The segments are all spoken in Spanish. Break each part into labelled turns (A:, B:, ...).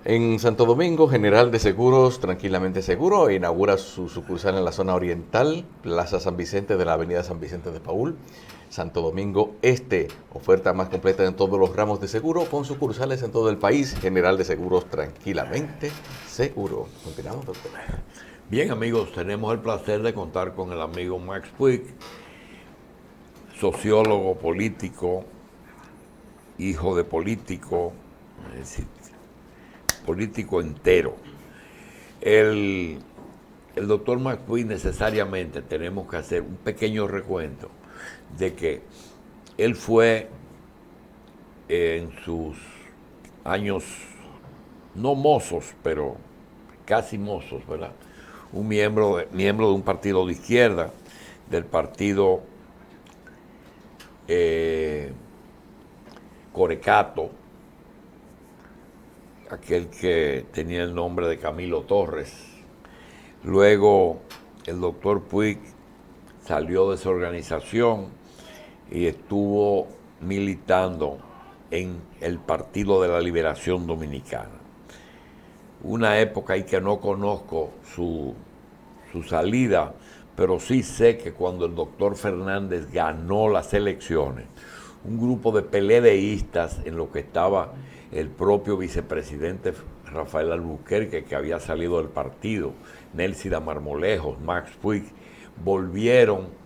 A: En Santo Domingo, General de Seguros, tranquilamente seguro, inaugura su sucursal en la zona oriental, Plaza San Vicente de la Avenida San Vicente de Paúl. Santo Domingo Este, oferta más completa en todos los ramos de seguro, con sucursales en todo el país. General de Seguros, tranquilamente seguro. Continuamos, doctor.
B: Bien, amigos, tenemos el placer de contar con el amigo Max Puig, sociólogo político, hijo de político, es decir, político entero. El, el doctor Max Puig necesariamente tenemos que hacer un pequeño recuento de que él fue en sus años no mozos, pero casi mozos, ¿verdad? Un miembro de un partido de izquierda, del partido Corecato, aquel que tenía el nombre de Camilo Torres. Luego el doctor Puig salió de esa organización y estuvo militando en el Partido de la Liberación Dominicana. Una época en que no conozco su salida, pero sí sé que cuando el doctor Fernández ganó las elecciones, un grupo de PLDistas, en lo que estaba el propio vicepresidente Rafael Albuquerque, que había salido del partido, Nélida Marmolejos, Max Puig, volvieron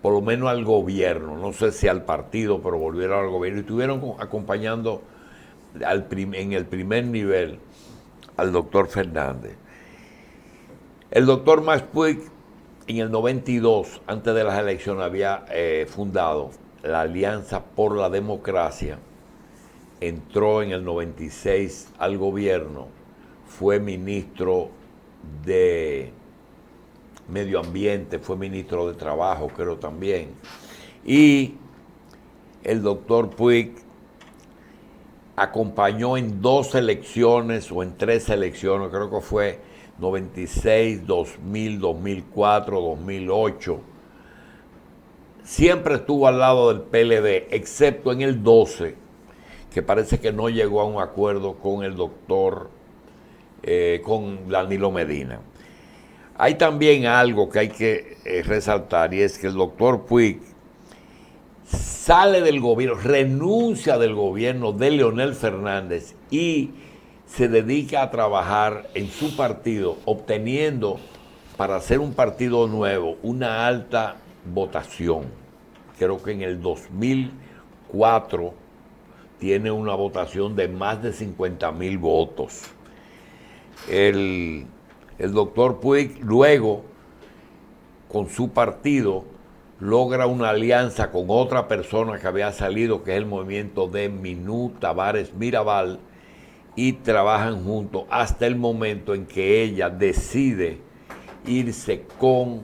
B: por lo menos al gobierno, no sé si al partido, pero volvieron al gobierno y estuvieron acompañando en el primer nivel al doctor Fernández. El doctor Max Puig en el 92, antes de las elecciones, había fundado la Alianza por la Democracia, entró en el 96 al gobierno, fue ministro de Medio Ambiente, fue ministro de Trabajo, creo también. Y el doctor Puig acompañó en 2 elecciones o en 3 elecciones, creo que fue 96, 2000, 2004, 2008. Siempre estuvo al lado del PLD, excepto en el 12, que parece que no llegó a un acuerdo con el doctor, con Danilo Medina. Hay también algo que hay que resaltar, y es que el doctor Puig sale del gobierno, renuncia del gobierno de Leonel Fernández y se dedica a trabajar en su partido, obteniendo, para hacer un partido nuevo, una alta votación. Creo que en el 2004 tiene una votación de más de 50,000 votos. El doctor Puig luego, con su partido, logra una alianza con otra persona que había salido, que es el movimiento de Minú Tavares Mirabal, y trabajan juntos hasta el momento en que ella decide irse con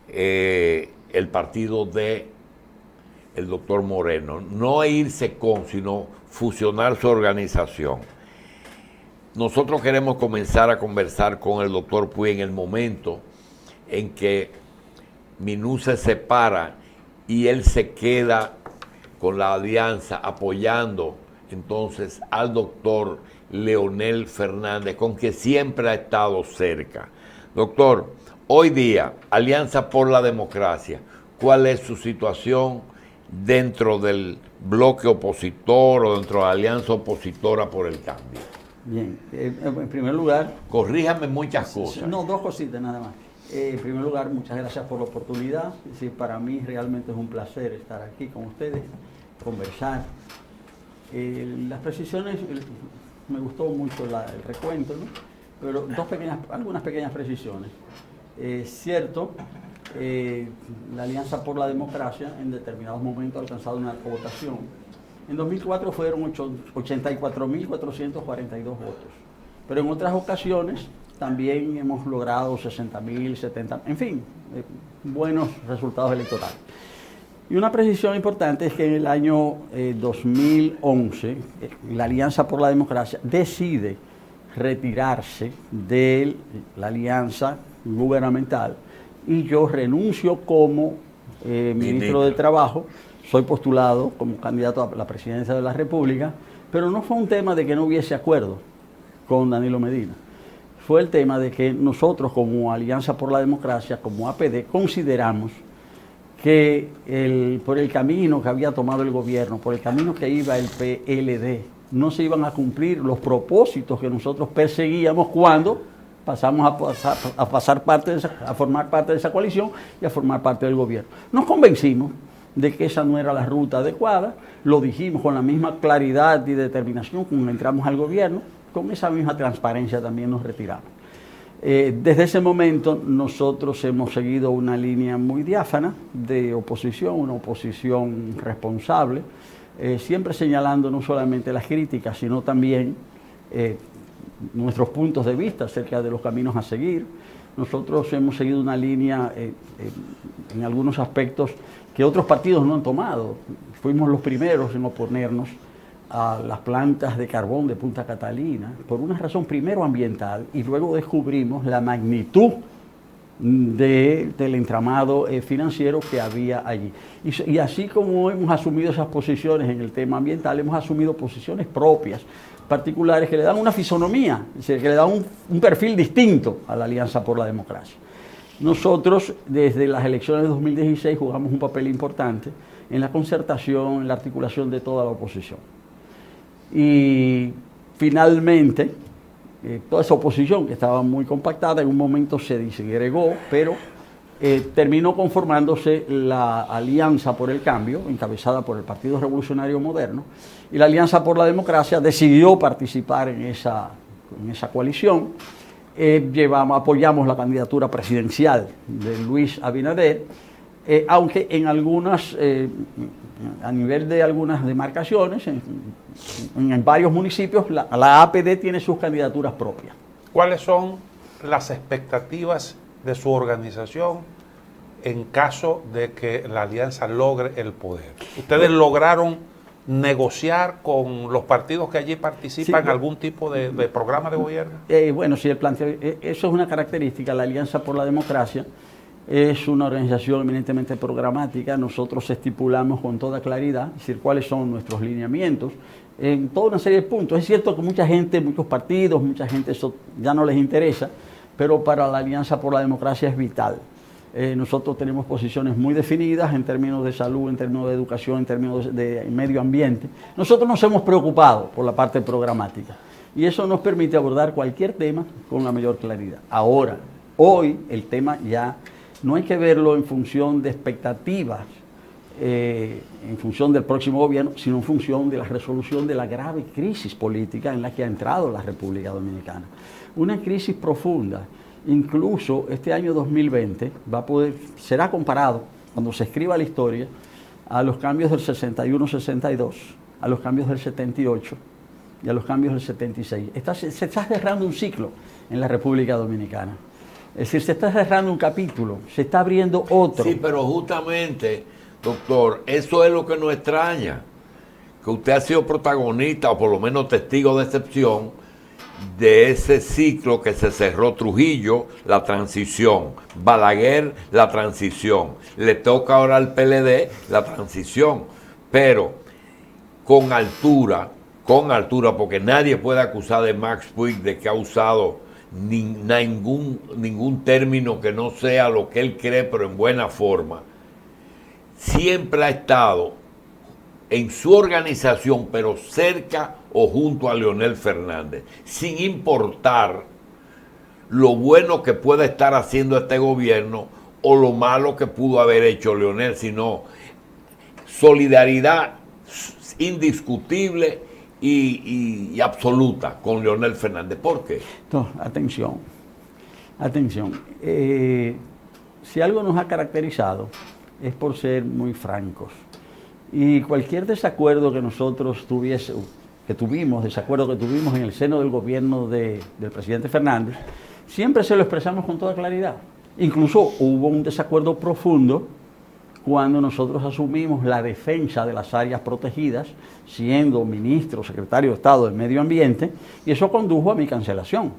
B: el partido de el doctor Moreno. No irse con, sino fusionar su organización. Nosotros queremos comenzar a conversar con el doctor Puig en el momento en que Minú se separa y él se queda con la alianza apoyando entonces al doctor Leonel Fernández, con que siempre ha estado cerca. Doctor, hoy día, Alianza por la Democracia, ¿cuál es su situación dentro del bloque opositor o dentro de la alianza opositora por el cambio?
C: Bien, en primer lugar...
B: Corríjame muchas cosas.
C: No, 2 cositas nada más. En primer lugar, muchas gracias por la oportunidad. Es decir, para mí realmente es un placer estar aquí con ustedes, conversar. Las precisiones, me gustó mucho el recuento, ¿no? Pero algunas pequeñas precisiones. Cierto, la Alianza por la Democracia en determinados momentos ha alcanzado una votación. En 2004 fueron 84.442 votos, pero en otras ocasiones también hemos logrado 60.000, 70.000, en fin, buenos resultados electorales. Y una precisión importante es que en el año 2011 la Alianza por la Democracia decide retirarse de la alianza gubernamental y yo renuncio como ministro de Trabajo. Soy postulado como candidato a la presidencia de la República, pero no fue un tema de que no hubiese acuerdo. con Danilo Medina. Fue el tema de que nosotros como Alianza por la Democracia, como APD, consideramos que por el camino que había tomado el gobierno, por el camino que iba el PLD, no se iban a cumplir los propósitos que nosotros perseguíamos cuando pasamos a formar parte de esa coalición y a formar parte del gobierno. Nos convencimos de que esa no era la ruta adecuada, lo dijimos con la misma claridad y determinación cuando entramos al gobierno, con esa misma transparencia también nos retiramos. Desde ese momento nosotros hemos seguido una línea muy diáfana de oposición, una oposición responsable, siempre señalando no solamente las críticas, sino también nuestros puntos de vista acerca de los caminos a seguir. Nosotros hemos seguido una línea en algunos aspectos que otros partidos no han tomado. Fuimos los primeros en oponernos a las plantas de carbón de Punta Catalina, por una razón primero ambiental y luego descubrimos la magnitud del entramado financiero que había allí. Y así como hemos asumido esas posiciones en el tema ambiental, hemos asumido posiciones propias, particulares, que le dan una fisonomía, es decir, que le dan un perfil distinto a la Alianza por la Democracia. Nosotros, desde las elecciones de 2016, jugamos un papel importante en la concertación, en la articulación de toda la oposición. Y finalmente, toda esa oposición que estaba muy compactada, en un momento se disgregó, pero terminó conformándose la Alianza por el Cambio, encabezada por el Partido Revolucionario Moderno, y la Alianza por la Democracia decidió participar en esa coalición. Apoyamos la candidatura presidencial de Luis Abinader, aunque en algunas, a nivel de algunas demarcaciones, en varios municipios, la APD tiene sus candidaturas propias.
D: ¿Cuáles son las expectativas de su organización en caso de que la alianza logre el poder? ¿Ustedes lograron negociar con los partidos que allí participan algún tipo de programa de gobierno?
C: Bueno, sí, eso es una característica. La Alianza por la Democracia es una organización eminentemente programática. Nosotros estipulamos con toda claridad, es decir, cuáles son nuestros lineamientos en toda una serie de puntos. Es cierto que mucha gente, muchos partidos, mucha gente eso ya no les interesa, pero para la Alianza por la Democracia es vital. Nosotros tenemos posiciones muy definidas en términos de salud, en términos de educación, en términos de medio ambiente. Nosotros nos hemos preocupado por la parte programática y eso nos permite abordar cualquier tema con la mayor claridad. Ahora, hoy el tema ya no hay que verlo en función de expectativas, en función del próximo gobierno, sino en función de la resolución de la grave crisis política en la que ha entrado la República Dominicana. Una crisis profunda. Incluso este año 2020 será comparado, cuando se escriba la historia, a los cambios del 61-62, a los cambios del 78 y a los cambios del 76. Se está cerrando un ciclo en la República Dominicana. Es decir, se está cerrando un capítulo, se está abriendo otro.
B: Sí, pero justamente, doctor, eso es lo que nos extraña, que usted ha sido protagonista, o por lo menos testigo de excepción, de ese ciclo que se cerró. Trujillo, la transición; Balaguer, la transición; le toca ahora al PLD la transición, pero con altura, porque nadie puede acusar de Max Puig de que ha usado ningún término que no sea lo que él cree, pero en buena forma. Siempre ha estado en su organización, pero cerca o junto a Leonel Fernández, sin importar lo bueno que pueda estar haciendo este gobierno o lo malo que pudo haber hecho Leonel, sino solidaridad indiscutible y absoluta con Leonel Fernández. ¿Por qué?
C: No, atención. Si algo nos ha caracterizado es por ser muy francos. Y cualquier desacuerdo que nosotros tuvimos en el seno del gobierno del presidente Fernández, siempre se lo expresamos con toda claridad. Incluso hubo un desacuerdo profundo cuando nosotros asumimos la defensa de las áreas protegidas, siendo ministro, secretario de Estado del Medio Ambiente, y eso condujo a mi cancelación.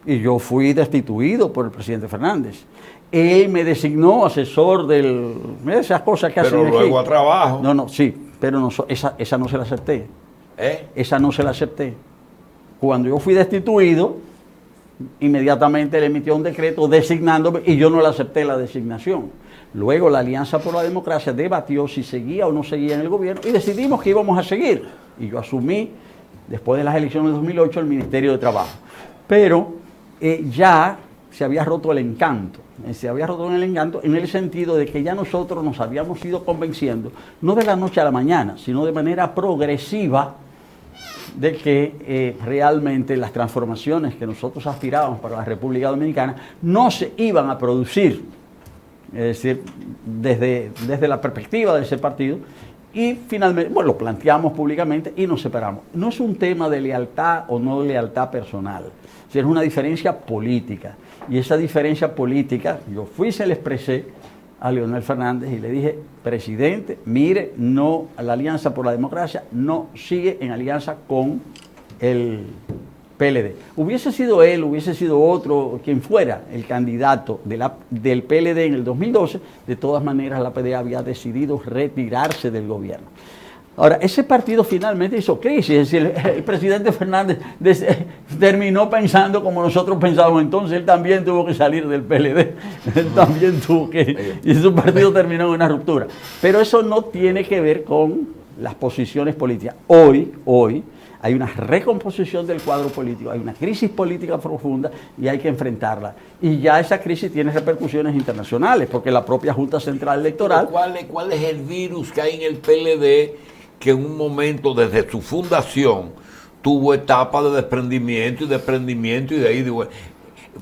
C: Y yo fui destituido por el presidente Fernández. Él me designó asesor de esas cosas que hacen.
B: Pero luego a trabajo.
C: No, sí, pero no, esa no se la acepté. Esa no se la acepté. Cuando yo fui destituido, inmediatamente le emitió un decreto designándome y yo no le acepté la designación. Luego la Alianza por la Democracia debatió si seguía o no seguía en el gobierno y decidimos que íbamos a seguir. Y yo asumí, después de las elecciones de 2008, el Ministerio de Trabajo. Pero ya se había roto el encanto. Se había roto el encanto en el sentido de que ya nosotros nos habíamos ido convenciendo, no de la noche a la mañana, sino de manera progresiva, de que realmente las transformaciones que nosotros aspirábamos para la República Dominicana no se iban a producir, es decir, desde la perspectiva de ese partido, y finalmente, bueno, lo planteamos públicamente y nos separamos. No es un tema de lealtad o no lealtad personal, es una diferencia política. Y esa diferencia política, yo fui y se le expresé a Leonel Fernández y le dije, presidente, mire, no, la Alianza por la Democracia no sigue en alianza con el PLD. Hubiese sido él, hubiese sido otro, quien fuera el candidato del PLD en el 2012, de todas maneras la PDA había decidido retirarse del gobierno. Ahora, ese partido finalmente hizo crisis, es decir, el presidente Fernández terminó pensando como nosotros pensábamos entonces, él también tuvo que salir del PLD, él también tuvo que, y su partido terminó en una ruptura. Pero eso no tiene que ver con las posiciones políticas. Hoy hay una recomposición del cuadro político, hay una crisis política profunda y hay que enfrentarla. Y ya esa crisis tiene repercusiones internacionales, porque la propia Junta Central Electoral...
B: ¿Cuál es el virus que hay en el PLD que en un momento desde su fundación tuvo etapas de desprendimiento y de ahí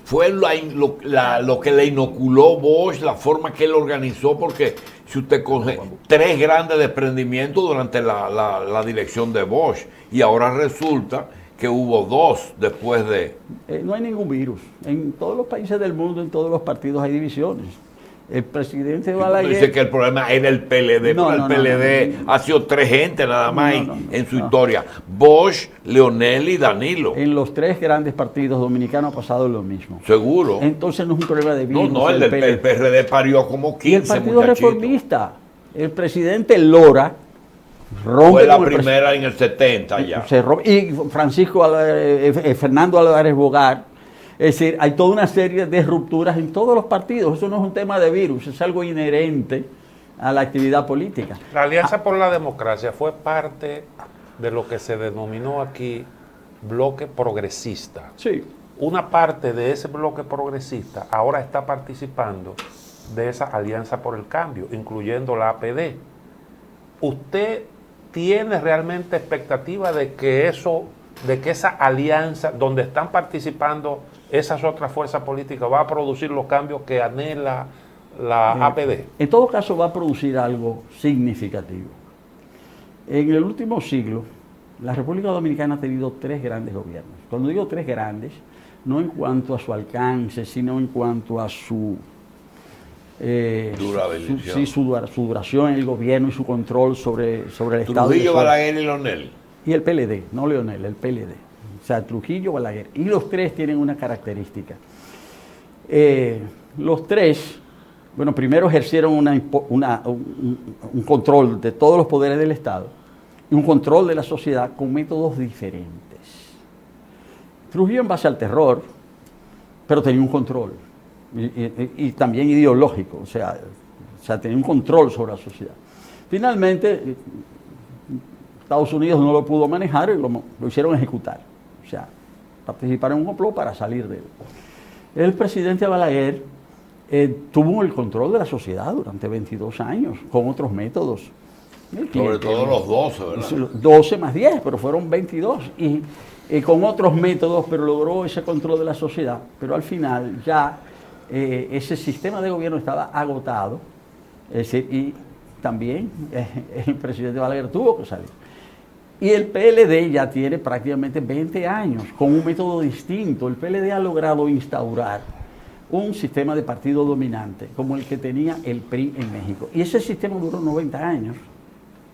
B: fue lo que le inoculó Bosch, la forma que él organizó? Porque si usted coge 3 grandes desprendimientos durante la dirección de Bosch y ahora resulta que hubo 2 después de...
C: no hay ningún virus. En todos los países del mundo, en todos los partidos hay divisiones. El presidente Balaguer...
B: Dice que el problema era el PLD,
C: no,
B: pero el PLD ha sido 3 gente nada más en su historia. Bosch, Leonel y Danilo.
C: En los 3 grandes partidos dominicanos ha pasado lo mismo.
B: Seguro.
C: Entonces no es un problema de virus.
B: No, el PRD parió como 15
C: y el Partido
B: muchachitos.
C: Reformista, el presidente Lora rompe
B: fue la
C: con el
B: primera en el 70 ya.
C: Y Fernando Álvarez Bogar. Es decir, hay toda una serie de rupturas en todos los partidos. Eso no es un tema de virus, es algo inherente a la actividad política.
D: La Alianza por la Democracia fue parte de lo que se denominó aquí bloque progresista.
C: Sí.
D: Una parte de ese bloque progresista ahora está participando de esa Alianza por el Cambio, incluyendo la APD. ¿Usted tiene realmente expectativa de que esa alianza donde están participando esas otras fuerzas políticas va a producir los cambios que anhela la APD?
C: En todo caso va a producir algo significativo. En el último siglo, la República Dominicana ha tenido 3 grandes gobiernos. Cuando digo 3 grandes, no en cuanto a su alcance, sino en cuanto a su su duración en el gobierno y su control sobre el Estado.
B: Trujillo, Balaguer y Leonel.
C: Y el PLD, no Leonel, el PLD. O sea, Trujillo, Balaguer. Y los 3 tienen una característica. Los 3, bueno, primero ejercieron un control de todos los poderes del Estado y un control de la sociedad con métodos diferentes. Trujillo en base al terror, pero tenía un control. Y también ideológico, o sea, tenía un control sobre la sociedad. Finalmente, Estados Unidos no lo pudo manejar y lo hicieron ejecutar. O sea, participaron en un complot para salir de él. El presidente Balaguer tuvo el control de la sociedad durante 22 años, con otros métodos.
B: Sobre todo los 12, ¿verdad?
C: 12 más 10, pero fueron 22. Y con otros métodos, pero logró ese control de la sociedad. Pero al final ya ese sistema de gobierno estaba agotado. Es decir, y también el presidente Balaguer tuvo que salir. Y el PLD ya tiene prácticamente 20 años con un método distinto. El PLD ha logrado instaurar un sistema de partido dominante como el que tenía el PRI en México. Y ese sistema duró 90 años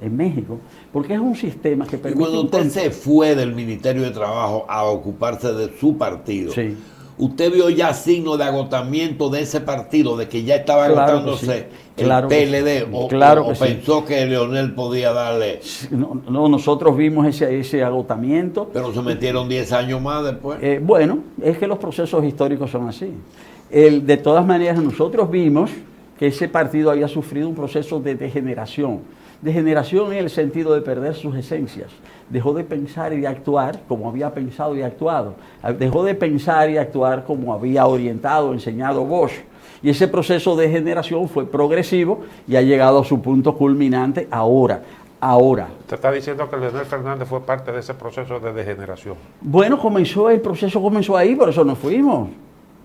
C: en México, porque es un sistema que permite...
B: Y cuando usted se fue del Ministerio de Trabajo a ocuparse de su partido,
C: sí,
B: ¿Usted vio ya signos de agotamiento de ese partido, de que ya estaba
C: Claro que
B: agotándose
C: sí. Claro
B: el
C: que
B: PLD?
C: sí.
B: ¿O,
C: Claro
B: o
C: que sí.
B: pensó que Leonel podía darle?
C: No, nosotros vimos ese agotamiento.
B: Pero se metieron 10 años más después.
C: Bueno, es que los procesos históricos son así. De todas maneras, nosotros vimos que ese partido había sufrido un proceso de degeneración. Degeneración en el sentido de perder sus esencias. Dejó de pensar y de actuar como había pensado y actuado. Dejó de pensar y actuar como había orientado, enseñado Bosch. Y ese proceso de degeneración fue progresivo y ha llegado a su punto culminante ahora.
D: Usted está diciendo que Leonel Fernández fue parte de ese proceso de degeneración.
C: Bueno, el proceso comenzó ahí, por eso nos fuimos.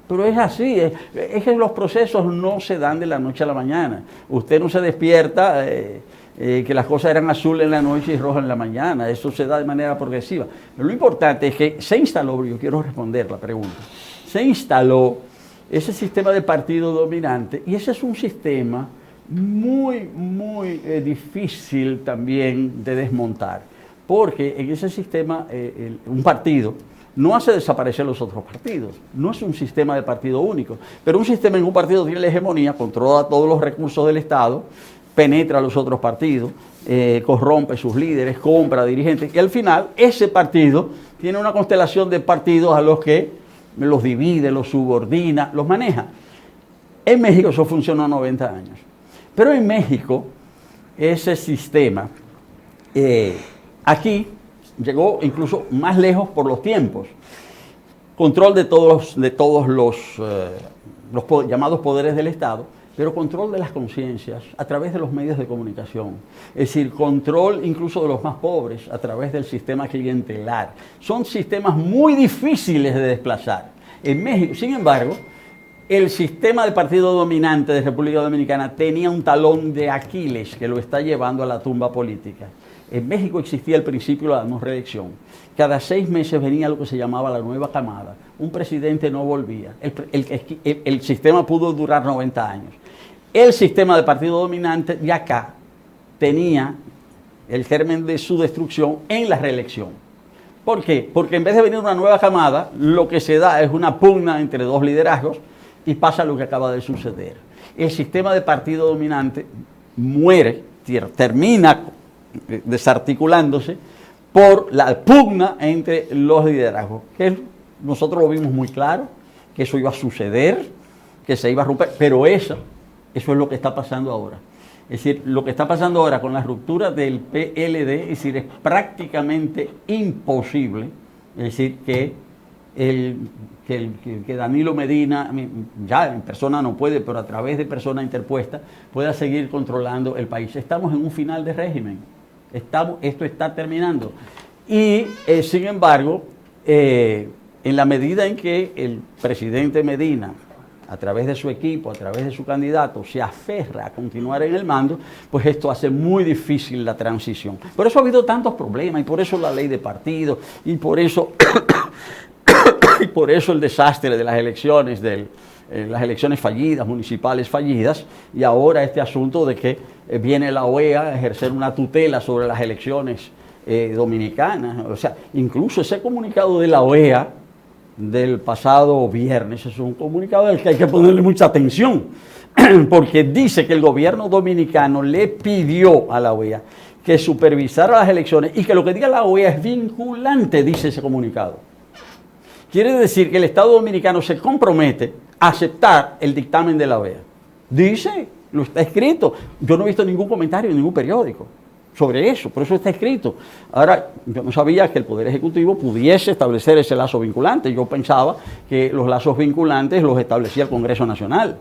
C: Pero es así, es que los procesos no se dan de la noche a la mañana. Usted no se despierta que las cosas eran azules en la noche y rojas en la mañana. Eso se da de manera progresiva. Pero lo importante es que se instaló, yo quiero responder la pregunta, se instaló ese sistema de partido dominante y ese es un sistema muy difícil también de desmontar. Porque en ese sistema un partido no hace desaparecer los otros partidos, no es un sistema de partido único, pero un sistema en un partido tiene la hegemonía, controla todos los recursos del Estado, penetra a los otros partidos, corrompe sus líderes, compra dirigentes, y al final ese partido tiene una constelación de partidos a los que los divide, los subordina, los maneja. En México eso funcionó 90 años, pero en México ese sistema aquí llegó incluso más lejos por los tiempos. Control de todos los llamados poderes del Estado, pero control de las conciencias a través de los medios de comunicación. Es decir, control incluso de los más pobres a través del sistema clientelar. Son sistemas muy difíciles de desplazar. En México, sin embargo, el sistema de partido dominante de República Dominicana tenía un talón de Aquiles que lo está llevando a la tumba política. En México existía el principio de la no reelección. Cada 6 meses venía lo que se llamaba la nueva camada. Un presidente no volvía. El sistema pudo durar 90 años. El sistema de partido dominante de acá tenía el germen de su destrucción en la reelección. ¿Por qué? Porque en vez de venir una nueva camada, lo que se da es una pugna entre dos liderazgos y pasa lo que acaba de suceder. El sistema de partido dominante muere, termina desarticulándose por la pugna entre los liderazgos. Que nosotros lo vimos muy claro, que eso iba a suceder, que se iba a romper, pero eso es lo que está pasando ahora. Es decir, lo que está pasando ahora con la ruptura del PLD, es decir, es prácticamente imposible, es decir, que Danilo Medina, ya en persona no puede, pero a través de persona interpuesta, pueda seguir controlando el país. Estamos en un final de régimen. Esto está terminando. Y, sin embargo, en la medida en que el presidente Medina, a través de su equipo, a través de su candidato, se aferra a continuar en el mando, pues esto hace muy difícil la transición. Por eso ha habido tantos problemas, y por eso la ley de partidos, y por eso, y por eso el desastre de las elecciones, las elecciones fallidas, municipales fallidas, y ahora este asunto de que viene la OEA a ejercer una tutela sobre las elecciones dominicanas. O sea, incluso ese comunicado de la OEA del pasado viernes es un comunicado del que hay que ponerle mucha atención, porque dice que el gobierno dominicano le pidió a la OEA que supervisara las elecciones y que lo que diga la OEA es vinculante, dice ese comunicado. Quiere decir que el Estado dominicano se compromete a aceptar el dictamen de la OEA. Dice, lo está escrito. Yo no he visto ningún comentario en ningún periódico sobre eso, por eso está escrito. Ahora, yo no sabía que el Poder Ejecutivo pudiese establecer ese lazo vinculante. Yo pensaba que los lazos vinculantes los establecía el Congreso Nacional.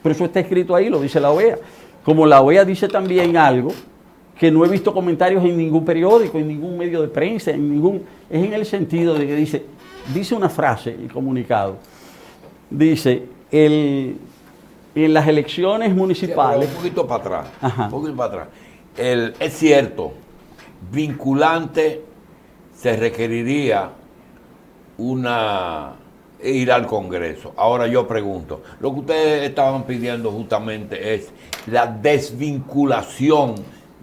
C: Pero eso está escrito ahí, lo dice la OEA. Como la OEA dice también algo que no he visto comentarios en ningún periódico, en ningún medio de prensa, es en el sentido de que dice una frase, el comunicado, dice, en las elecciones municipales...
B: Un poquito para atrás,
C: Ajá.
B: un poquito para atrás. Es cierto, vinculante se requeriría ir al Congreso. Ahora yo pregunto, lo que ustedes estaban pidiendo justamente es la desvinculación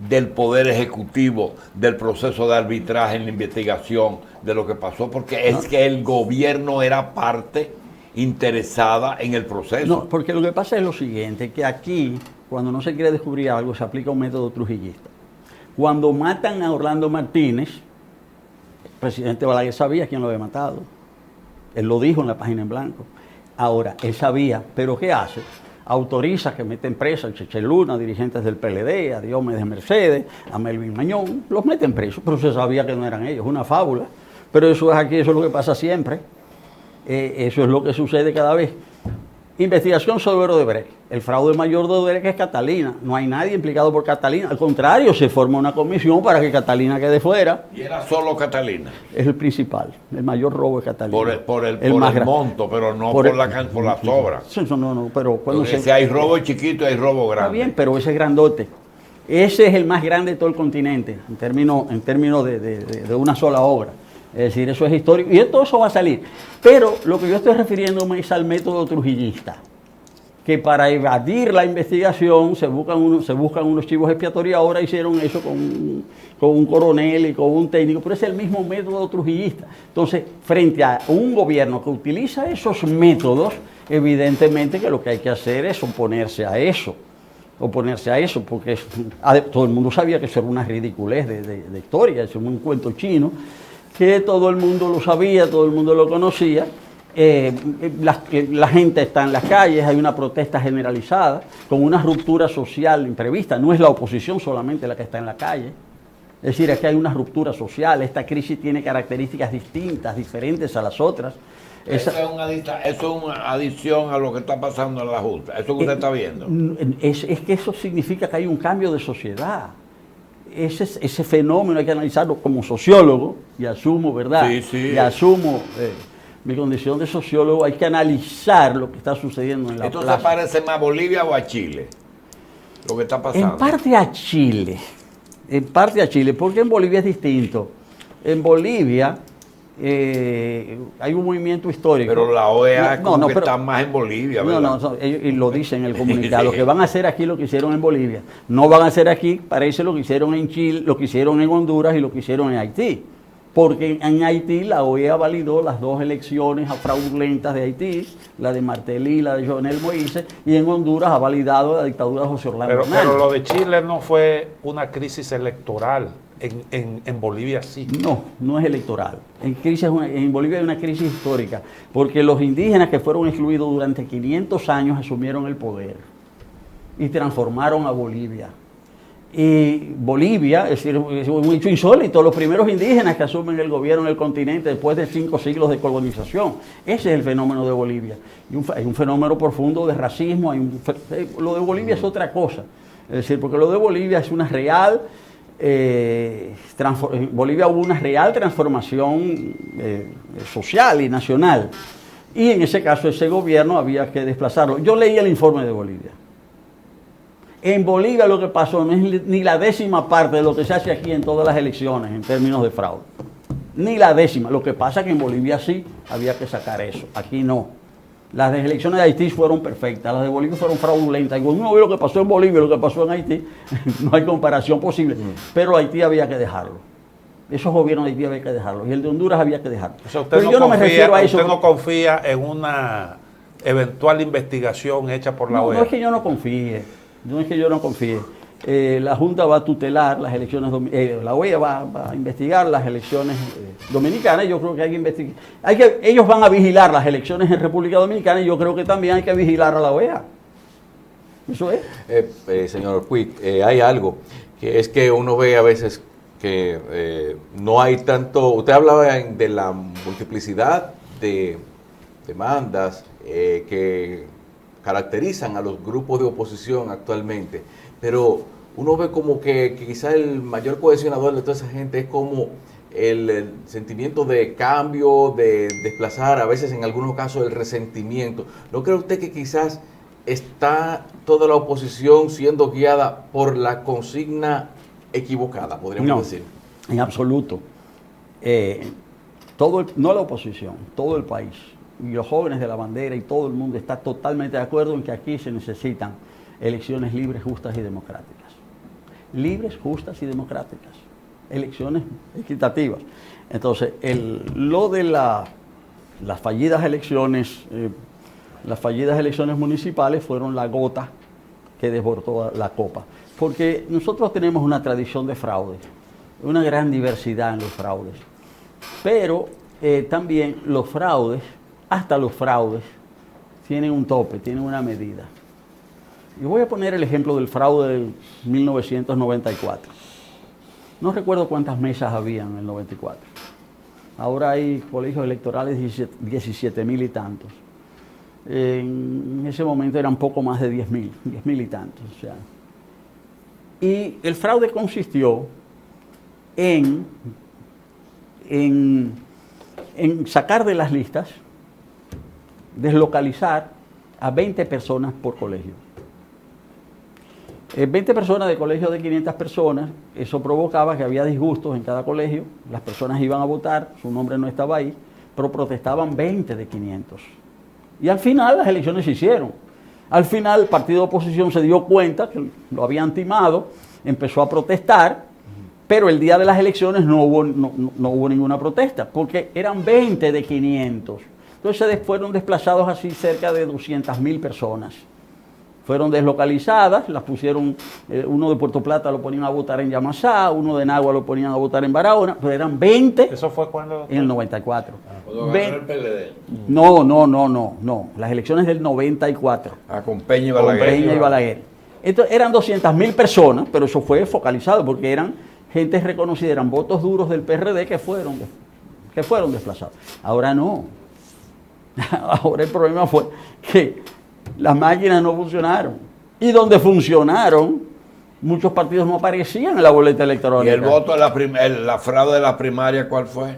B: del Poder Ejecutivo del proceso de arbitraje en la investigación de lo que pasó, porque es que el gobierno era parte interesada en el proceso.
C: No, porque lo que pasa es lo siguiente, que aquí, cuando no se quiere descubrir algo, se aplica un método trujillista. Cuando matan a Orlando Martínez, el presidente Balaguer sabía quién lo había matado. Él lo dijo en la página en blanco. Ahora, él sabía, pero ¿qué hace? Autoriza que meten preso a Cheche Luna, dirigentes del PLD, a Diomedes Mercedes, a Melvin Mañón, los meten presos, pero se sabía que no eran ellos, una fábula. Pero eso es aquí, eso es lo que pasa siempre. Eso es lo que sucede cada vez. Investigación sobre Odebrecht. El fraude mayor de Odebrecht es Catalina. No hay nadie implicado por Catalina. Al contrario, se forma una comisión para que Catalina quede fuera.
B: Y era solo Catalina.
C: Es el principal. El mayor robo es Catalina.
B: Por el monto, pero no por las obras.
C: No, pero cuando
B: si hay robo chiquito, hay robo grande.
C: Está bien, pero ese es grandote. Ese es el más grande de todo el continente, en términos de una sola obra. Es decir, eso es histórico. Y todo eso va a salir. Pero lo que yo estoy refiriéndome es al método trujillista. Que para evadir la investigación se buscan unos chivos expiatorios. Ahora hicieron eso con un coronel y con un técnico. Pero es el mismo método trujillista. Entonces, frente a un gobierno que utiliza esos métodos, evidentemente que lo que hay que hacer es oponerse a eso. Porque todo el mundo sabía que eso era una ridiculez de historia. Eso es un cuento chino, que todo el mundo lo sabía, todo el mundo lo conocía. La gente está en las calles, hay una protesta generalizada, con una ruptura social imprevista. No es la oposición solamente la que está en la calle. Es decir, aquí hay una ruptura social. Esta crisis tiene características distintas, diferentes a las otras.
B: Eso es una adición a lo que está pasando en la Junta. Eso que usted está viendo.
C: Es que eso significa que hay un cambio de sociedad. Ese fenómeno hay que analizarlo como sociólogo, y asumo, ¿verdad?
B: Sí.
C: Y asumo mi condición de sociólogo, hay que analizar lo que está sucediendo en la
B: ¿Esto
C: plaza.
B: se parece más a Bolivia o a Chile? Lo que está pasando.
C: En parte a Chile, porque en Bolivia es distinto. En Bolivia hay un movimiento histórico.
B: Pero la OEA está más en Bolivia, ¿verdad?
C: Ellos lo dicen en el comunicado. Lo que van a hacer aquí lo que hicieron en Bolivia. No van a hacer aquí, parece lo que hicieron en Chile, lo que hicieron en Honduras y lo que hicieron en Haití. Porque en Haití la OEA validó las dos elecciones fraudulentas de Haití, la de Martelly y la de Jovenel Moïse, y en Honduras ha validado la dictadura de José Orlando Hernández.
D: Pero lo de Chile no fue una crisis electoral. En Bolivia sí.
C: No es electoral. En Bolivia hay una crisis histórica, porque los indígenas que fueron excluidos durante 500 años asumieron el poder y transformaron a Bolivia. Y Bolivia, es decir, es un hecho insólito, los primeros indígenas que asumen el gobierno en el continente después de 5 siglos de colonización. Ese es el fenómeno de Bolivia. Y hay un fenómeno profundo de racismo. Lo de Bolivia es otra cosa. Es decir, porque lo de Bolivia es una real... en Bolivia hubo una real transformación social y nacional, y en ese caso ese gobierno había que desplazarlo. Yo leí el informe de Bolivia. En Bolivia lo que pasó no es ni la 10ª parte de lo que se hace aquí en todas las elecciones en términos de fraude, ni la 10ª. Lo que pasa es que en Bolivia sí había que sacar eso, aquí no. Las elecciones de Haití fueron perfectas, las de Bolivia fueron fraudulentas. Y cuando uno ve lo que pasó en Bolivia y lo que pasó en Haití, no hay comparación posible. Pero Haití había que dejarlo. Esos gobiernos de Haití había que dejarlos. Y el de Honduras había que dejarlo.
D: O sea,
C: pero yo no me refiero a eso.
D: ¿Usted no confía en una eventual investigación hecha por la OEA?
C: No es que yo no confíe. La Junta va a tutelar las elecciones, la OEA va a investigar las elecciones dominicanas. Yo creo que hay que investigar. Ellos van a vigilar las elecciones en República Dominicana, y yo creo que también hay que vigilar a la OEA. Eso es.
A: Señor Puig, hay algo, que es que uno ve a veces que no hay tanto. Usted hablaba de la multiplicidad de demandas que caracterizan a los grupos de oposición actualmente, pero uno ve como que quizá el mayor cohesionador de toda esa gente es como el sentimiento de cambio, de desplazar a veces en algunos casos el resentimiento. ¿No cree usted que quizás está toda la oposición siendo guiada por la consigna equivocada, podríamos decir?
C: En absoluto. No la oposición, todo el país, y los jóvenes de la bandera y todo el mundo está totalmente de acuerdo en que aquí se necesitan elecciones libres, justas y democráticas. Libres, justas y democráticas. Elecciones equitativas. Entonces, lo de la las fallidas elecciones municipales fueron la gota que desbordó la copa. Porque nosotros tenemos una tradición de fraudes, una gran diversidad en los fraudes. Pero también los fraudes, hasta los fraudes, tienen un tope, tienen una medida. Y voy a poner el ejemplo del fraude del 1994. No recuerdo cuántas mesas había en el 94. Ahora hay colegios electorales 17.000 y tantos. En ese momento eran poco más de 10.000 y tantos. O sea. Y el fraude consistió en sacar de las listas, deslocalizar a 20 personas por colegio. 20 personas de colegio de 500 personas, eso provocaba que había disgustos en cada colegio, las personas iban a votar, su nombre no estaba ahí, pero protestaban 20 de 500. Y al final las elecciones se hicieron. Al final el partido de oposición se dio cuenta que lo habían timado, empezó a protestar, pero el día de las elecciones no hubo ninguna protesta, porque eran 20 de 500. Entonces fueron desplazados así cerca de 200.000 personas. Fueron deslocalizadas, las pusieron, uno de Puerto Plata lo ponían a votar en Yamasá, uno de Nagua lo ponían a votar en Barahona, pero eran 20.
D: ¿Eso fue cuando?
C: En el 94.
B: ¿Cuándo ganó el PLD?
C: No, las elecciones del 94.
B: Con Peña y Balaguer.
C: Con Peña y Balaguer. Entonces, eran 200.000 personas, pero eso fue focalizado porque eran gente reconocida, eran votos duros del PRD que fueron desplazados. Ahora no. Ahora el problema fue que las máquinas no funcionaron. Y donde funcionaron, muchos partidos no aparecían en la boleta electoral.
B: ¿Y el voto, la fraude de la primaria, cuál fue?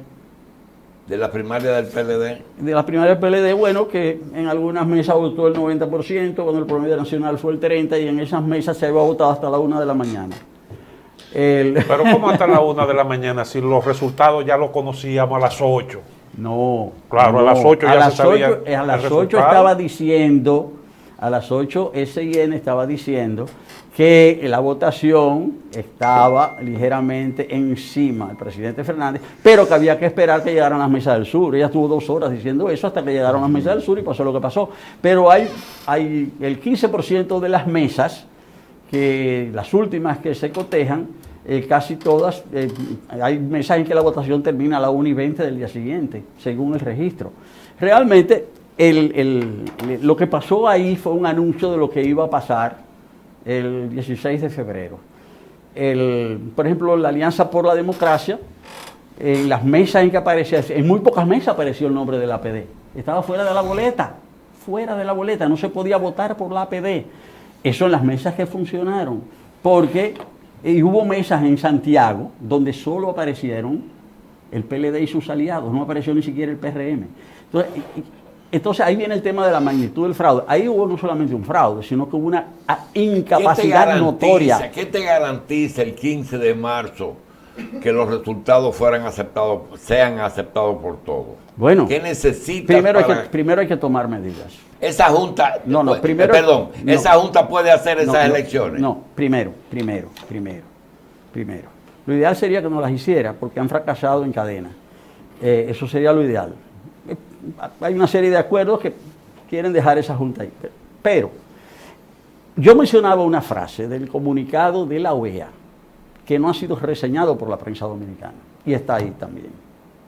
B: ¿De la primaria del PLD?
C: De la primaria del PLD, bueno, que en algunas mesas votó el 90%, cuando el promedio nacional fue el 30%, y en esas mesas se había votado hasta la 1 de la mañana.
D: Pero ¿cómo hasta la 1 de la mañana si los resultados ya los conocíamos a las 8?
C: No.
D: Claro, a las 8 ya se sabía.
C: A las 8 estaba diciendo, a las 8 SIN estaba diciendo que la votación estaba ligeramente encima del presidente Fernández, pero que había que esperar que llegaran las mesas del sur. Ella estuvo 2 horas diciendo eso hasta que llegaron las mesas del sur y pasó lo que pasó. Pero hay el 15% de las mesas, que las últimas que se cotejan, casi todas, hay mesas en que la votación termina a la 1:20 del día siguiente, según el registro. Realmente, lo que pasó ahí fue un anuncio de lo que iba a pasar el 16 de febrero. Por ejemplo, la Alianza por la Democracia, en las mesas en que aparecía, en muy pocas mesas apareció el nombre del APD. Estaba fuera de la boleta, no se podía votar por la APD. Eso en las mesas que funcionaron, porque hubo mesas en Santiago donde solo aparecieron el PLD y sus aliados, no apareció ni siquiera el PRM. Entonces ahí viene el tema de la magnitud del fraude. Ahí hubo no solamente un fraude, sino que hubo una incapacidad notoria.
B: ¿Qué te garantiza el 15 de marzo que los resultados sean aceptados por todos?
C: Bueno,
B: ¿qué necesitas?
C: Primero hay que tomar medidas.
B: Esa junta, esa junta puede hacer esas elecciones.
C: No, primero. Lo ideal sería que no las hiciera, porque han fracasado en cadena. Eso sería lo ideal. Hay una serie de acuerdos que quieren dejar esa junta ahí. Pero yo mencionaba una frase del comunicado de la OEA que no ha sido reseñado por la prensa dominicana, y está ahí también.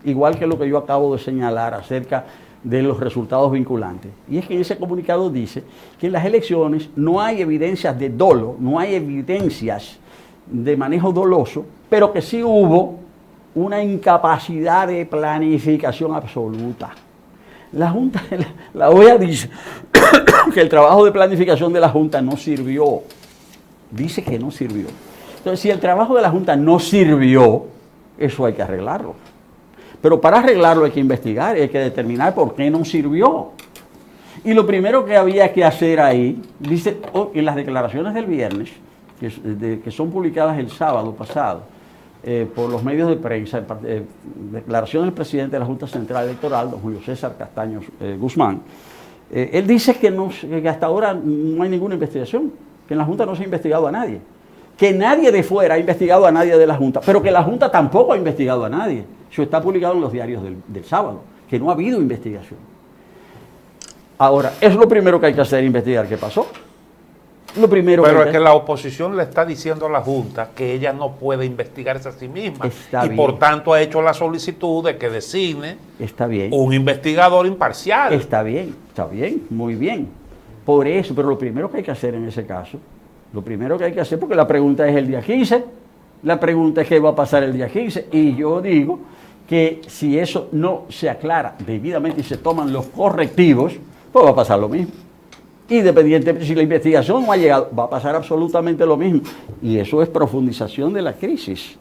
C: Igual que lo que yo acabo de señalar acerca de los resultados vinculantes. Y es que en ese comunicado dice que en las elecciones no hay evidencias de dolo, no hay evidencias de manejo doloso, pero que sí hubo una incapacidad de planificación absoluta. La OEA dice que el trabajo de planificación de la Junta no sirvió. Dice que no sirvió. Entonces, si el trabajo de la Junta no sirvió, eso hay que arreglarlo. Pero para arreglarlo hay que investigar y hay que determinar por qué no sirvió. Y lo primero que había que hacer ahí, dice en las declaraciones del viernes, que son publicadas el sábado pasado, por los medios de prensa, declaraciones del presidente de la Junta Central Electoral, don Julio César Castaño Guzmán, él dice que hasta ahora no hay ninguna investigación, que en la Junta no se ha investigado a nadie, que nadie de fuera ha investigado a nadie de la Junta, pero que la Junta tampoco ha investigado a nadie. Eso está publicado en los diarios del sábado. que no ha habido investigación. Ahora, es lo primero que hay que hacer, investigar qué pasó. Lo primero
D: Pero es que la oposición le está diciendo a la Junta que ella no puede investigarse a sí misma.
C: Está
D: y
C: bien.
D: por tanto ha hecho la solicitud de que designe
C: Está bien.
D: un investigador imparcial.
C: Está bien, muy bien. Por eso, pero lo primero que hay que hacer en ese caso, lo primero que hay que hacer, porque la pregunta es el día 15, la pregunta es qué va a pasar el día 15, y yo digo que si eso no se aclara debidamente y se toman los correctivos, pues va a pasar lo mismo. Independientemente, si la investigación no ha llegado, va a pasar absolutamente lo mismo. Y eso es profundización de la crisis.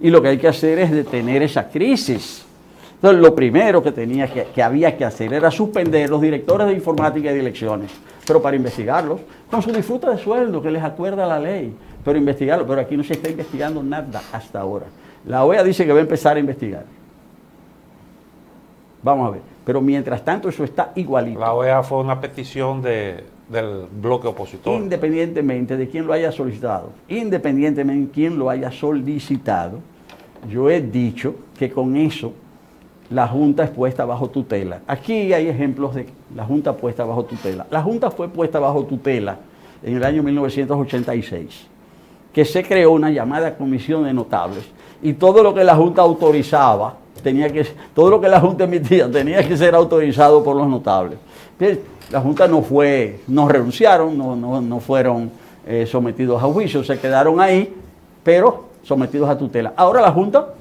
C: Y lo que hay que hacer es detener esa crisis. Entonces, lo primero que había que hacer era suspender los directores de informática y de elecciones, pero para investigarlos, con su disfrute de sueldo que les acuerda la ley, pero investigarlos. Pero aquí no se está investigando nada hasta ahora. La OEA dice que va a empezar a investigar. Vamos a ver. Pero mientras tanto eso está igualito.
D: La OEA fue una petición del bloque opositor.
C: Independientemente de quién lo haya solicitado, yo he dicho que con eso la Junta es puesta bajo tutela. Aquí hay ejemplos de la Junta puesta bajo tutela. La Junta fue puesta bajo tutela en el año 1986, que se creó una llamada Comisión de Notables, y todo lo que la Junta autorizaba, todo lo que la Junta emitía tenía que ser autorizado por los notables. Entonces, la Junta no renunciaron, no fueron sometidos a juicio, se quedaron ahí, pero sometidos a tutela. Ahora la Junta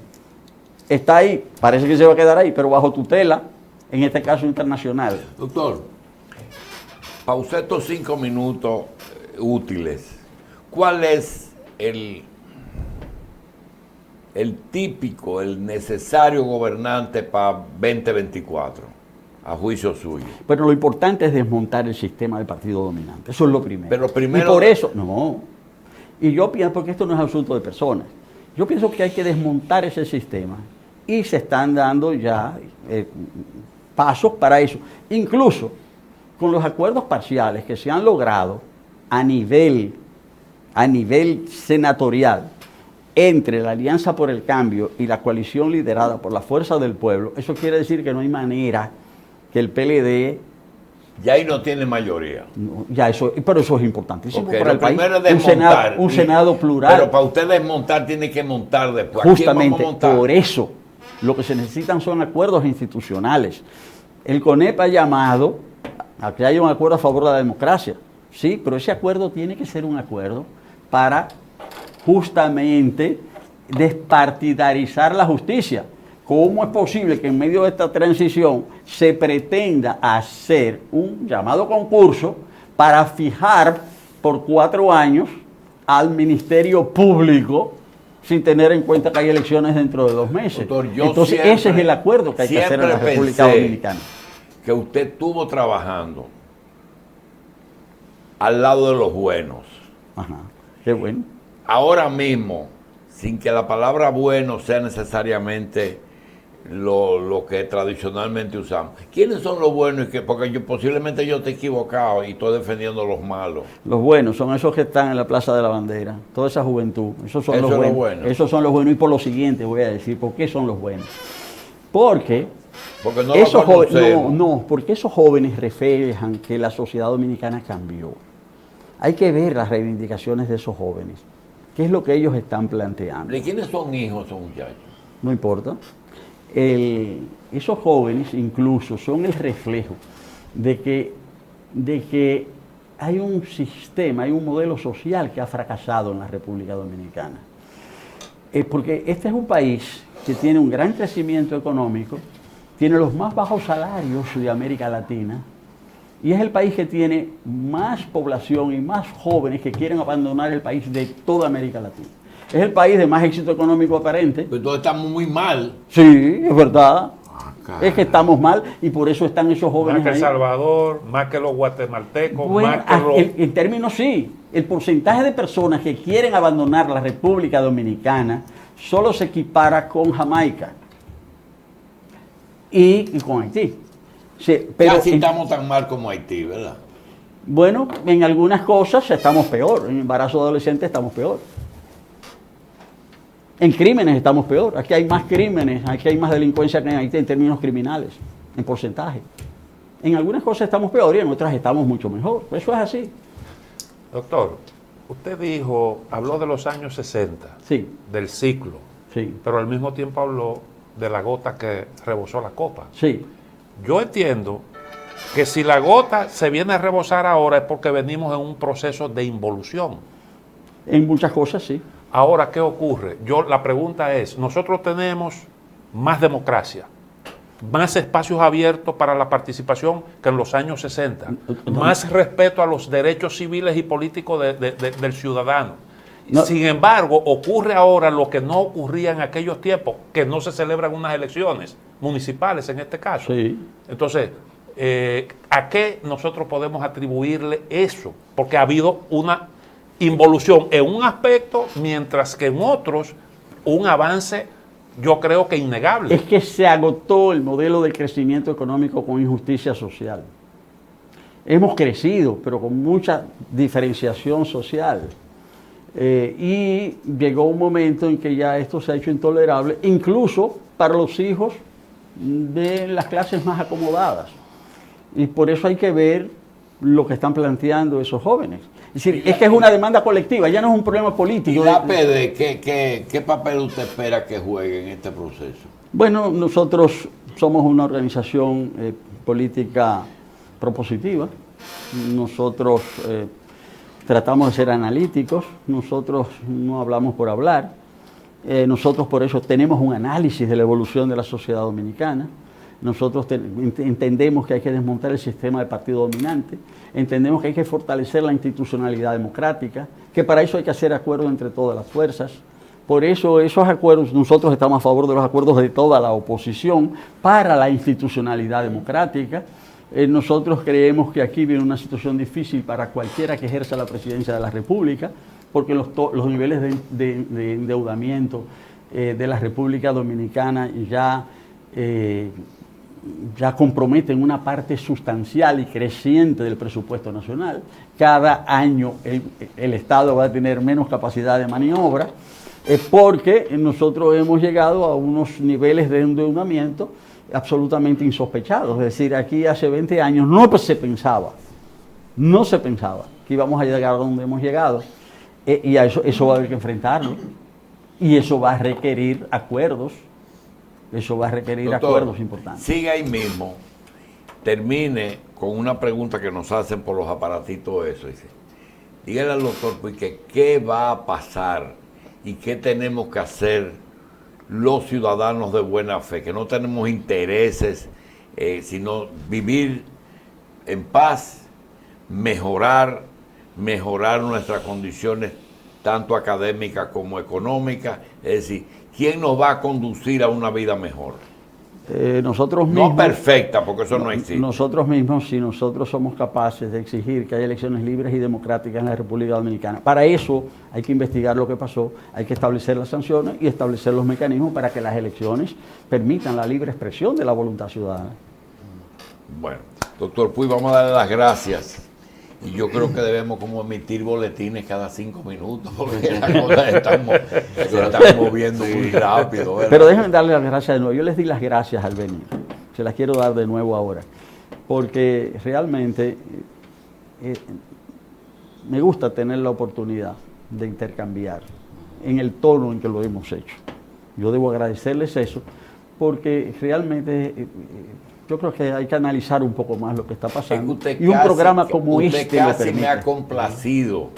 C: está ahí, parece que se va a quedar ahí, pero bajo tutela, en este caso internacional.
B: Doctor, para usted estos 5 minutos útiles, ¿cuál es el típico, el necesario gobernante para 2024, a juicio suyo?
C: Pero lo importante es desmontar el sistema del partido dominante. Eso es lo primero.
B: Pero primero...
C: Y por eso, no. Y yo pienso, porque esto no es asunto de personas, yo pienso que hay que desmontar ese sistema. Y se están dando ya pasos para eso. Incluso con los acuerdos parciales que se han logrado a nivel senatorial, entre la Alianza por el Cambio y la coalición liderada por la Fuerza del Pueblo, eso quiere decir que no hay manera que el PLD...
B: Ya ahí no tiene mayoría.
C: No, pero eso es importantísimo
B: Porque
C: para el país.
B: primero es desmontar.
C: Un Senado plural.
B: Pero para usted desmontar tiene que montar después.
C: Justamente por eso lo que se necesitan son acuerdos institucionales. El CONEP ha llamado a que haya un acuerdo a favor de la democracia. Sí, pero ese acuerdo tiene que ser un acuerdo para justamente despartidarizar la justicia. ¿Cómo es posible que en medio de esta transición se pretenda hacer un llamado concurso para fijar por 4 años al Ministerio Público sin tener en cuenta que hay elecciones dentro de 2 meses?
B: Doctor,
C: entonces ese es el acuerdo que hay que hacer en la República Dominicana.
B: Que usted estuvo trabajando al lado de los buenos.
C: Ajá, qué bueno.
B: Ahora mismo, sin que la palabra bueno sea necesariamente lo que tradicionalmente usamos, ¿quiénes son los buenos? Porque posiblemente yo esté equivocado y estoy defendiendo los malos.
C: Los buenos son esos que están en la Plaza de la Bandera, toda esa juventud, esos son
B: Eso
C: los
B: es
C: buenos.
B: lo bueno.
C: Esos son los buenos, y por lo siguiente voy a decir, ¿por qué son los buenos? Porque
B: no
C: esos
B: conocemos.
C: porque esos jóvenes reflejan que la sociedad dominicana cambió. Hay que ver las reivindicaciones de esos jóvenes. ¿Qué es lo que ellos están planteando?
B: ¿De quiénes son hijos esos muchachos?
C: No importa. Esos jóvenes incluso son el reflejo de que hay un sistema, hay un modelo social que ha fracasado en la República Dominicana. Porque este es un país que tiene un gran crecimiento económico, tiene los más bajos salarios de América Latina, y es el país que tiene más población y más jóvenes que quieren abandonar el país de toda América Latina. Es el país de más éxito económico aparente.
B: Pero todos estamos muy mal.
C: Sí, es verdad. Es que estamos mal y por eso están esos jóvenes
D: Más que El
C: ahí.
D: Salvador, más que los guatemaltecos,
C: Bueno,
D: más que los...
C: en términos sí, el porcentaje de personas que quieren abandonar la República Dominicana solo se equipara con Jamaica y con Haití. Sí, pero
B: Casi estamos tan mal como Haití, ¿verdad?
C: bueno, en algunas cosas estamos peor. En embarazo adolescente estamos peor. En crímenes estamos peor. Aquí hay más crímenes, aquí hay más delincuencia que en Haití en términos criminales. en porcentaje. En algunas cosas estamos peor y en otras estamos mucho mejor. Eso es así.
D: Doctor, usted habló de los años 60,
C: Sí,
D: del ciclo,
C: sí,
D: pero al mismo tiempo habló de la gota que rebosó la copa.
C: sí.
D: Yo entiendo que si la gota se viene a rebosar ahora es porque venimos en un proceso de involución.
C: En muchas cosas sí.
D: Ahora, ¿qué ocurre? La pregunta es, nosotros tenemos más democracia, más espacios abiertos para la participación que en los años 60, más respeto a los derechos civiles y políticos del ciudadano.
C: No.
D: Sin embargo, ocurre ahora lo que no ocurría en aquellos tiempos, que no se celebran unas elecciones municipales en este caso.
C: Sí.
D: Entonces, ¿a qué nosotros podemos atribuirle eso? Porque ha habido una involución en un aspecto, mientras que en otros un avance, yo creo que innegable.
C: Es que se agotó el modelo de crecimiento económico con injusticia social. Hemos crecido, pero con mucha diferenciación social. Y llegó un momento en que ya esto se ha hecho intolerable, incluso para los hijos de las clases más acomodadas. Y por eso hay que ver lo que están planteando esos jóvenes. Es decir, es que es una demanda colectiva, ya no es un problema político.
B: ¿Y la PD qué papel usted espera que juegue en este proceso?
C: Bueno, nosotros somos una organización política propositiva. Nosotros tratamos de ser analíticos, nosotros no hablamos por hablar. Nosotros por eso tenemos un análisis de la evolución de la sociedad dominicana. Nosotros entendemos que hay que desmontar el sistema de partido dominante, entendemos que hay que fortalecer la institucionalidad democrática, que para eso hay que hacer acuerdos entre todas las fuerzas. Por eso esos acuerdos, nosotros estamos a favor de los acuerdos de toda la oposición para la institucionalidad democrática. Nosotros creemos que aquí viene una situación difícil para cualquiera que ejerza la presidencia de la República, porque los niveles de endeudamiento de la República Dominicana ya comprometen una parte sustancial y creciente del presupuesto nacional. Cada año el Estado va a tener menos capacidad de maniobra porque nosotros hemos llegado a unos niveles de endeudamiento absolutamente insospechados. Es decir, aquí hace 20 años no se pensaba que íbamos a llegar a donde hemos llegado. Y a eso va a haber que enfrentarlo. Y eso va a requerir acuerdos. Eso va a requerir acuerdos importantes.
B: Siga ahí mismo. Termine con una pregunta que nos hacen por los aparatitos eso. Dice, dígale al doctor Puig qué va a pasar y qué tenemos que hacer los ciudadanos de buena fe, que no tenemos intereses, sino vivir en paz, mejorar nuestras condiciones tanto académicas como económicas, es decir, ¿quién nos va a conducir a una vida mejor?
C: Nosotros mismos,
B: no perfecta, porque eso no existe.
C: Nosotros mismos, si nosotros somos capaces de exigir que haya elecciones libres y democráticas en la República Dominicana, para eso hay que investigar lo que pasó, hay que establecer las sanciones y establecer los mecanismos para que las elecciones permitan la libre expresión de la voluntad ciudadana.
B: Bueno, doctor Puig, vamos a darle las gracias. Y yo creo que debemos como emitir boletines cada 5 minutos, porque las cosas se están moviendo muy rápido, ¿verdad?
C: Pero déjenme darle las gracias de nuevo. Yo les di las gracias al venir. Se las quiero dar de nuevo ahora. Porque realmente me gusta tener la oportunidad de intercambiar en el tono en que lo hemos hecho. Yo debo agradecerles eso, porque realmente yo creo que hay que analizar un poco más lo que está pasando. Y un programa como este
B: usted casi me ha complacido,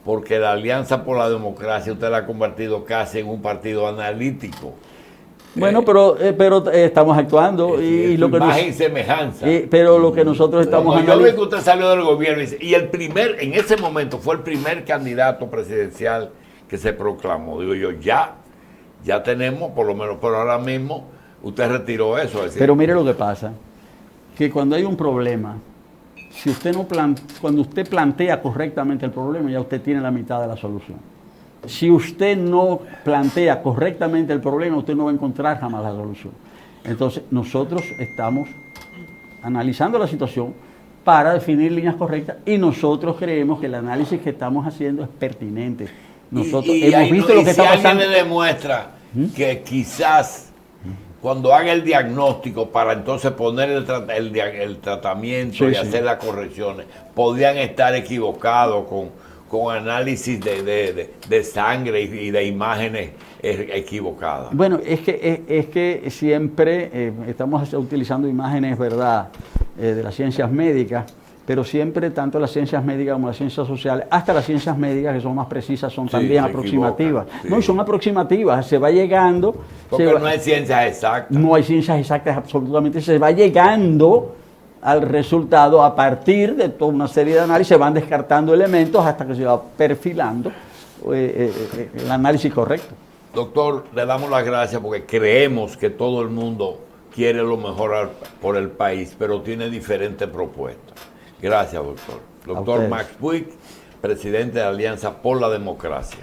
B: porque la Alianza por la Democracia usted la ha convertido casi en un partido analítico.
C: Bueno, pero estamos actuando y lo que
B: imagen y semejanza.
C: Pero lo que nosotros estamos
B: yo vi que usted salió del gobierno y en ese momento fue el primer candidato presidencial que se proclamó. Digo yo, ya tenemos, por lo menos por ahora mismo, usted retiró eso.
C: Pero mire lo que pasa, que cuando hay un problema, si usted cuando usted plantea correctamente el problema, ya usted tiene la mitad de la solución. Si usted no plantea correctamente el problema, usted no va a encontrar jamás la solución. Entonces, nosotros estamos analizando la situación para definir líneas correctas y nosotros creemos que el análisis que estamos haciendo es pertinente. Nosotros hemos visto lo que está pasando.
B: Si alguien le demuestra que quizás cuando haga el diagnóstico para entonces poner el tratamiento
C: Sí,
B: y
C: sí.
B: hacer las correcciones, podrían estar equivocados con análisis de sangre y de imágenes equivocadas.
C: Bueno, es que siempre estamos utilizando imágenes, ¿verdad?, de las ciencias médicas, pero siempre tanto las ciencias médicas como las ciencias sociales, hasta las ciencias médicas que son más precisas, son
B: Sí,
C: también
B: se
C: aproximativas.
B: equivocan, sí.
C: No, y son aproximativas, se va llegando.
B: Porque no hay ciencias exactas.
C: No hay ciencias exactas absolutamente, se va llegando al resultado a partir de toda una serie de análisis, se van descartando elementos hasta que se va perfilando el análisis correcto.
B: Doctor, le damos las gracias porque creemos que todo el mundo quiere lo mejor por el país, pero tiene diferentes propuestas. Gracias, doctor. Doctor
C: ustedes.
B: Max Puig, presidente de la Alianza por la Democracia.